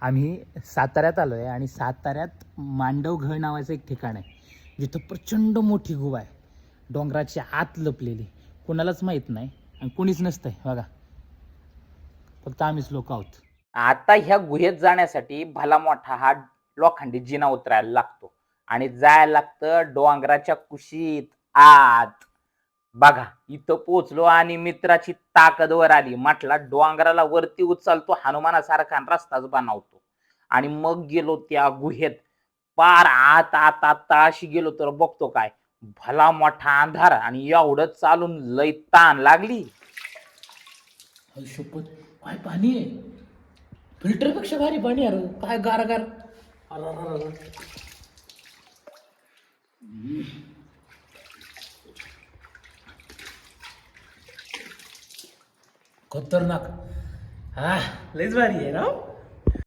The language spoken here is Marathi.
आम्ही साताऱ्यात आलो आहे आणि साताऱ्यात मांडवघळ नावाचं एक ठिकाण आहे जिथं प्रचंड मोठी गुहा आहे, डोंगराच्या आत लपलेली. कोणालाच माहीत नाही आणि कोणीच नसतंय बघा, फक्त आम्हीच लोक आहोत. आता ह्या गुहेत जाण्यासाठी भला मोठा हा लोखंडी जिना उतरायला लागतो आणि जायला लागतं डोंगराच्या कुशीत आत. बघा इथं पोचलो आणि मित्राची ताकद वर आली. म्हटला डोंगराला वरती उचलतो हनुमानासारखा रस्ताच बनवतो. आणि मग गेलो त्या गुहेत. पार आत आत आत अशी गेलो तर बघतो काय भला मोठा अंधार आणि एवढं चालून लय ताण लागली. शपथ, काय पाणी आहे! फिल्टरपेक्षा भारी पाणी यार, काय गारगार. खतरनाक. हा, लयच भारी आहे ना.